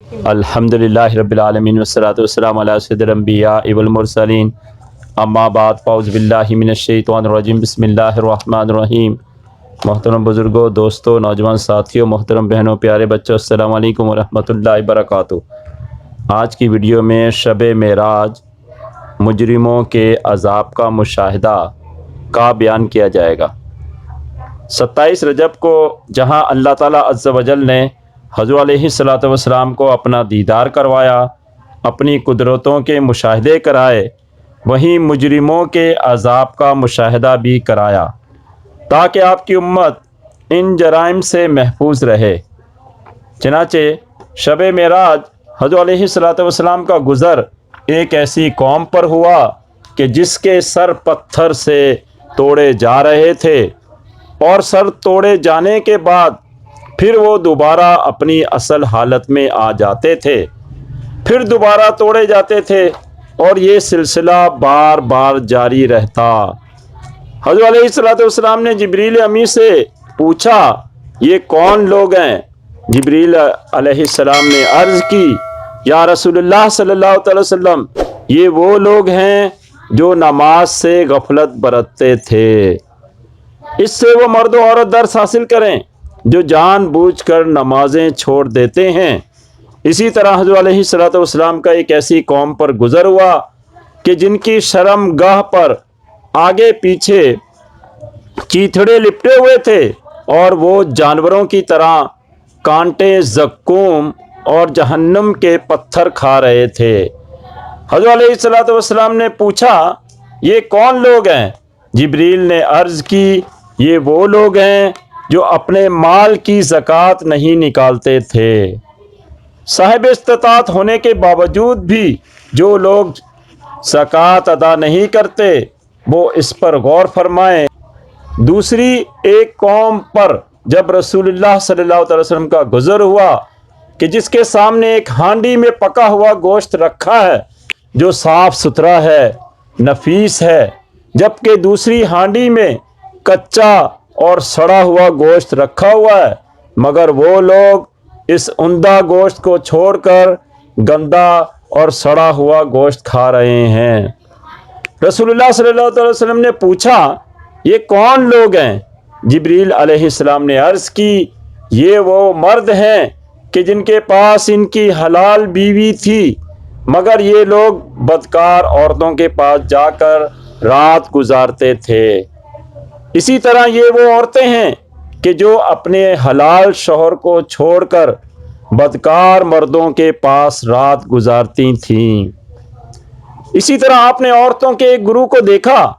الحمدللہ رب العالمین والصلاة والسلام علی سید الانبیاء والمرسلین اما بعد فاعوذ باللہ من الشیطان الرجیم بسم اللہ الرحمن الرحیم۔ محترم بزرگوں، دوستوں، نوجوان ساتھیوں، محترم بہنوں، پیارے بچوں، السلام علیکم ورحمۃ اللہ وبرکاتہ۔ آج کی ویڈیو میں شب معراج مجرموں کے عذاب کا مشاہدہ کا بیان کیا جائے گا۔ 27 رجب کو جہاں اللہ تعالیٰ عز و جل نے حضور علیہ السلام کو اپنا دیدار کروایا، اپنی قدرتوں کے مشاہدے کرائے، وہیں مجرموں کے عذاب کا مشاہدہ بھی کرایا تاکہ آپ کی امت ان جرائم سے محفوظ رہے۔ چنانچہ شب معراج حضور علیہ السلام کا گزر ایک ایسی قوم پر ہوا کہ جس کے سر پتھر سے توڑے جا رہے تھے، اور سر توڑے جانے کے بعد پھر وہ دوبارہ اپنی اصل حالت میں آ جاتے تھے، پھر دوبارہ توڑے جاتے تھے، اور یہ سلسلہ بار بار جاری رہتا۔ حضرت علیہ السلام نے جبریل امی سے پوچھا، یہ کون لوگ ہیں؟ جبریل علیہ السلام نے عرض کی، یا رسول اللہ صلی اللہ علیہ وسلم، یہ وہ لوگ ہیں جو نماز سے غفلت برتتے تھے۔ اس سے وہ مرد و عورت درس حاصل کریں جو جان بوجھ کر نمازیں چھوڑ دیتے ہیں۔ اسی طرح حضرت علیہ السلام کا ایک ایسی قوم پر گزر ہوا کہ جن کی شرم گاہ پر آگے پیچھے چیتھڑے لپٹے ہوئے تھے، اور وہ جانوروں کی طرح کانٹے، زقوم اور جہنم کے پتھر کھا رہے تھے۔ حضرت علیہ السلام نے پوچھا، یہ کون لوگ ہیں؟ جبریل نے عرض کی، یہ وہ لوگ ہیں جو اپنے مال کی زکوٰۃ نہیں نکالتے تھے۔ صاحب استطاعت ہونے کے باوجود بھی جو لوگ زکوٰۃ ادا نہیں کرتے، وہ اس پر غور فرمائیں۔ دوسری ایک قوم پر جب رسول اللہ صلی اللہ علیہ وسلم کا گزر ہوا کہ جس کے سامنے ایک ہانڈی میں پکا ہوا گوشت رکھا ہے جو صاف ستھرا ہے، نفیس ہے، جبکہ دوسری ہانڈی میں کچا اور سڑا ہوا گوشت رکھا ہوا ہے، مگر وہ لوگ اس عمدہ گوشت کو چھوڑ کر گندا اور سڑا ہوا گوشت کھا رہے ہیں۔ رسول اللہ صلی اللہ علیہ وسلم نے پوچھا، یہ کون لوگ ہیں؟ جبریل علیہ السلام نے عرض کی، یہ وہ مرد ہیں کہ جن کے پاس ان کی حلال بیوی تھی، مگر یہ لوگ بدکار عورتوں کے پاس جا کر رات گزارتے تھے۔ اسی طرح یہ وہ عورتیں ہیں کہ جو اپنے حلال شوہر کو چھوڑ کر بدکار مردوں کے پاس رات گزارتی تھیں۔ اسی طرح آپ نے عورتوں کے ایک گروہ کو دیکھا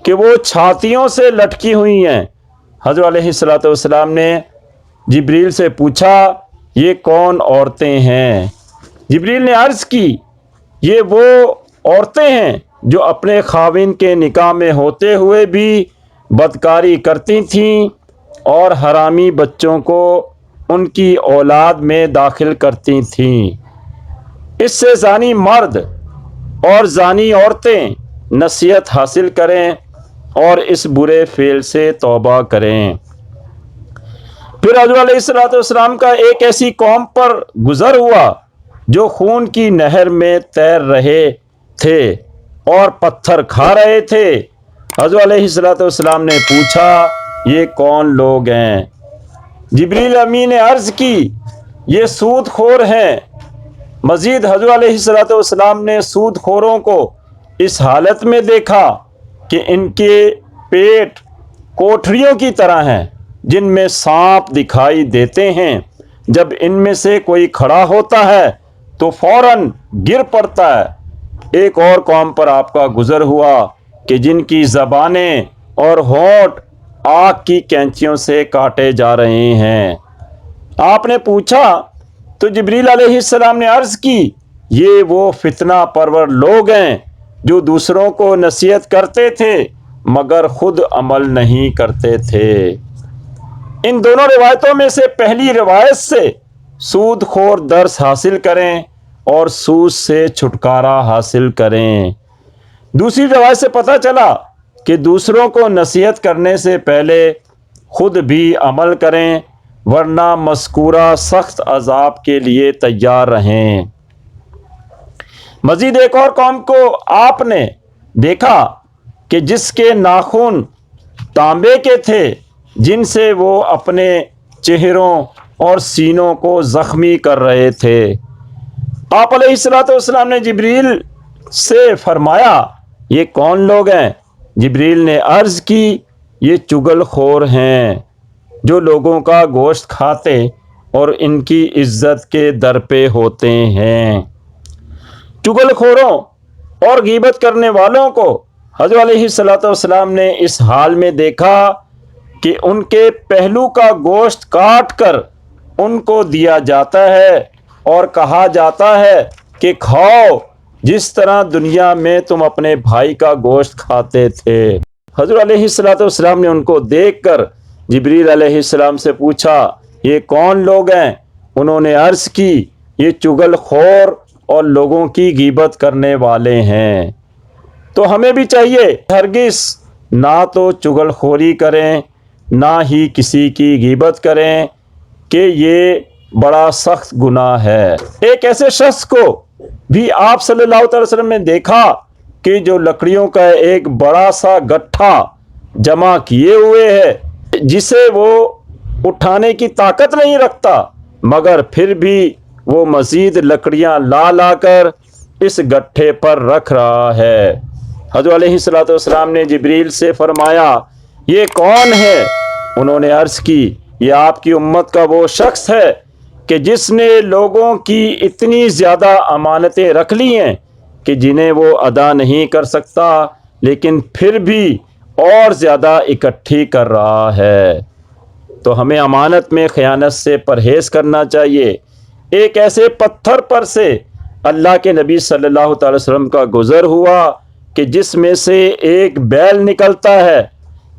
کہ وہ چھاتیوں سے لٹکی ہوئی ہیں۔ حضرت علیہ السلام نے جبریل سے پوچھا، یہ کون عورتیں ہیں؟ جبریل نے عرض کی، یہ وہ عورتیں ہیں جو اپنے خاوند کے نکاح میں ہوتے ہوئے بھی بدکاری کرتی تھیں اور حرامی بچوں کو ان کی اولاد میں داخل کرتی تھیں۔ اس سے زانی مرد اور زانی عورتیں نصیحت حاصل کریں اور اس برے فعل سے توبہ کریں۔ پھر حضرت علیہ السلام کا ایک ایسی قوم پر گزر ہوا جو خون کی نہر میں تیر رہے تھے اور پتھر کھا رہے تھے۔ حضرت علیہ السلام نے پوچھا، یہ کون لوگ ہیں؟ جبریل امین نے عرض کی، یہ سود خور ہیں۔ مزید حضرت علیہ السلام نے سود خوروں کو اس حالت میں دیکھا کہ ان کے پیٹ کوٹھریوں کی طرح ہیں جن میں سانپ دکھائی دیتے ہیں، جب ان میں سے کوئی کھڑا ہوتا ہے تو فوراً گر پڑتا ہے۔ ایک اور قوم پر آپ کا گزر ہوا کہ جن کی زبانیں اور ہونٹ آگ کی کینچیوں سے کاٹے جا رہے ہیں۔ آپ نے پوچھا تو جبریل علیہ السلام نے عرض کی، یہ وہ فتنہ پرور لوگ ہیں جو دوسروں کو نصیحت کرتے تھے مگر خود عمل نہیں کرتے تھے۔ ان دونوں روایتوں میں سے پہلی روایت سے سود خور درس حاصل کریں اور سود سے چھٹکارا حاصل کریں۔ دوسری روایت سے پتہ چلا کہ دوسروں کو نصیحت کرنے سے پہلے خود بھی عمل کریں، ورنہ مذکورہ سخت عذاب کے لیے تیار رہیں۔ مزید ایک اور قوم کو آپ نے دیکھا کہ جس کے ناخن تانبے کے تھے، جن سے وہ اپنے چہروں اور سینوں کو زخمی کر رہے تھے۔ آپ علیہ الصلوۃ والسلام نے جبریل سے فرمایا یہ کون لوگ ہیں؟ جبریل نے عرض کی یہ چغل خور ہیں جو لوگوں کا گوشت کھاتے اور ان کی عزت کے در پہ ہوتے ہیں۔ چغل خوروں اور غیبت کرنے والوں کو حضرت علیہ الصلوۃ والسلام نے اس حال میں دیکھا کہ ان کے پہلو کا گوشت کاٹ کر ان کو دیا جاتا ہے اور کہا جاتا ہے کہ کھاؤ جس طرح دنیا میں تم اپنے بھائی کا گوشت کھاتے تھے۔ حضرت علیہ الصلوۃ والسلام نے ان کو دیکھ کر جبریل علیہ السلام سے پوچھا یہ کون لوگ ہیں؟ انہوں نے عرض کی یہ چغل خور اور لوگوں کی غیبت کرنے والے ہیں۔ تو ہمیں بھی چاہیے ہرگز نہ تو چغل خوری کریں نہ ہی کسی کی غیبت کریں کہ یہ بڑا سخت گناہ ہے۔ ایک ایسے شخص کو بھی آپ صلی اللہ علیہ وسلم نے دیکھا کہ جو لکڑیوں کا ایک بڑا سا گٹھا جمع کیے ہوئے ہے جسے وہ اٹھانے کی طاقت نہیں رکھتا، مگر پھر بھی وہ مزید لکڑیاں لا لا کر اس گٹھے پر رکھ رہا ہے۔ حضرت علیہ الصلوۃ والسلام نے جبریل سے فرمایا یہ کون ہے؟ انہوں نے عرض کی یہ آپ کی امت کا وہ شخص ہے کہ جس نے لوگوں کی اتنی زیادہ امانتیں رکھ لی ہیں کہ جنہیں وہ ادا نہیں کر سکتا، لیکن پھر بھی اور زیادہ اکٹھی کر رہا ہے۔ تو ہمیں امانت میں خیانت سے پرہیز کرنا چاہیے۔ ایک ایسے پتھر پر سے اللہ کے نبی صلی اللہ تعالی وسلم کا گزر ہوا کہ جس میں سے ایک بیل نکلتا ہے،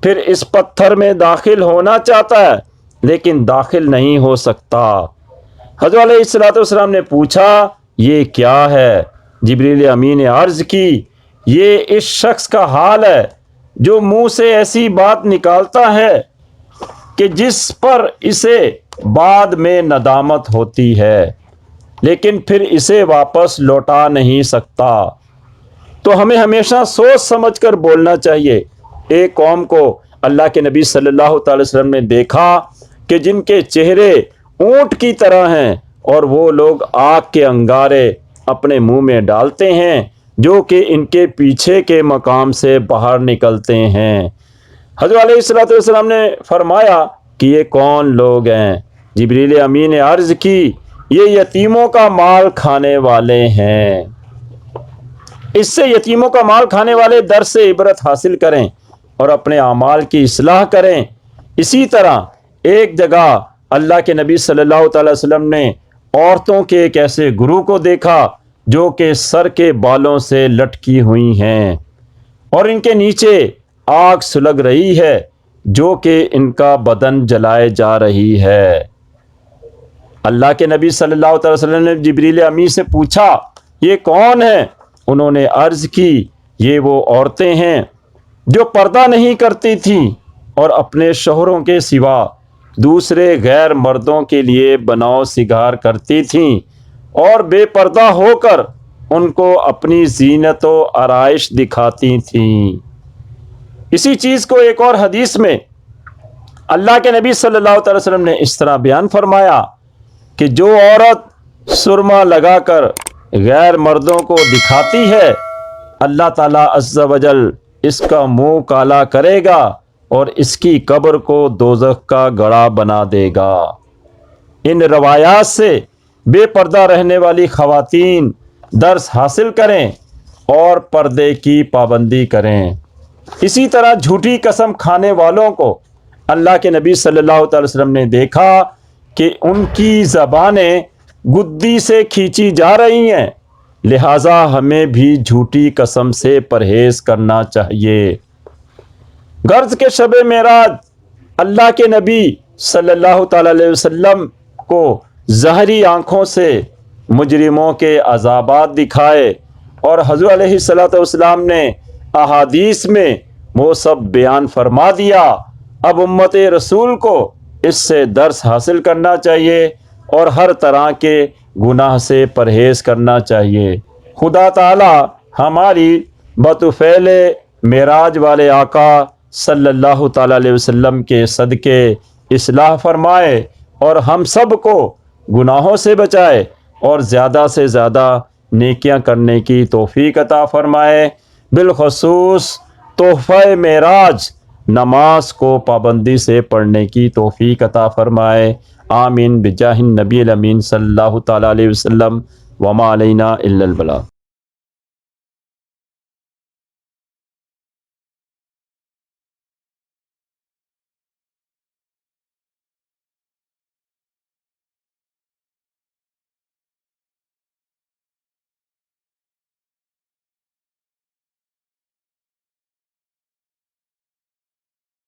پھر اس پتھر میں داخل ہونا چاہتا ہے لیکن داخل نہیں ہو سکتا۔ حضرت علیہ الصلوۃ والسلام نے پوچھا یہ کیا ہے؟ جبریل امین نے عرض کی یہ اس شخص کا حال ہے جو منہ سے ایسی بات نکالتا ہے کہ جس پر اسے بعد میں ندامت ہوتی ہے لیکن پھر اسے واپس لوٹا نہیں سکتا۔ تو ہمیں ہمیشہ سوچ سمجھ کر بولنا چاہیے۔ ایک قوم کو اللہ کے نبی صلی اللہ تعالی وسلم نے دیکھا کہ جن کے چہرے اونٹ کی طرح ہیں اور وہ لوگ آگ کے انگارے اپنے منہ میں ڈالتے ہیں جو کہ ان کے پیچھے کے مقام سے باہر نکلتے ہیں۔ حضرت علیہ الصلوۃ والسلام نے فرمایا کہ یہ کون لوگ ہیں؟ جبریل امین نے عرض کی یہ یتیموں کا مال کھانے والے ہیں۔ اس سے یتیموں کا مال کھانے والے در سے عبرت حاصل کریں اور اپنے اعمال کی اصلاح کریں۔ اسی طرح ایک جگہ اللہ کے نبی صلی اللہ تعالی وسلم نے عورتوں کے ایک ایسے گروہ کو دیکھا جو کہ سر کے بالوں سے لٹکی ہوئی ہیں اور ان کے نیچے آگ سلگ رہی ہے جو کہ ان کا بدن جلائے جا رہی ہے۔ اللہ کے نبی صلی اللہ تعالی وسلم نے جبریل امین سے پوچھا یہ کون ہے؟ انہوں نے عرض کی یہ وہ عورتیں ہیں جو پردہ نہیں کرتی تھیں اور اپنے شوہروں کے سوا دوسرے غیر مردوں کے لیے بناؤ سگار کرتی تھیں اور بے پردہ ہو کر ان کو اپنی زینت و آرائش دکھاتی تھیں۔ اسی چیز کو ایک اور حدیث میں اللہ کے نبی صلی اللہ تعالی وسلم نے اس طرح بیان فرمایا کہ جو عورت سرما لگا کر غیر مردوں کو دکھاتی ہے اللہ تعالیٰ عز و جل اس کا منہ کالا کرے گا اور اس کی قبر کو دوزخ کا گڑھا بنا دے گا۔ ان روایات سے بے پردہ رہنے والی خواتین درس حاصل کریں اور پردے کی پابندی کریں۔ اسی طرح جھوٹی قسم کھانے والوں کو اللہ کے نبی صلی اللہ تعالی وسلم نے دیکھا کہ ان کی زبانیں گدی سے کھینچی جا رہی ہیں، لہٰذا ہمیں بھی جھوٹی قسم سے پرہیز کرنا چاہیے۔ غرض کے شب معراج اللہ کے نبی صلی اللہ تعالی علیہ وسلم کو ظاہری آنکھوں سے مجرموں کے عذابات دکھائے اور حضرت علیہ الصلوۃ والسلام نے احادیث میں وہ سب بیان فرما دیا۔ اب امت رسول کو اس سے درس حاصل کرنا چاہیے اور ہر طرح کے گناہ سے پرہیز کرنا چاہیے۔ خدا تعالی ہماری بطفیل معراج والے آقا صلی اللہ تعالیٰ علیہ وسلم کے صدقے اصلاح فرمائے اور ہم سب کو گناہوں سے بچائے اور زیادہ سے زیادہ نیکیاں کرنے کی توفیق عطا فرمائے۔ بالخصوص تحفہ معراج نماز کو پابندی سے پڑھنے کی توفیق عطا فرمائے۔ آمین بجاہ النبی الامین صلی اللہ تعالیٰ علیہ وسلم وما علینا الا البلاغ۔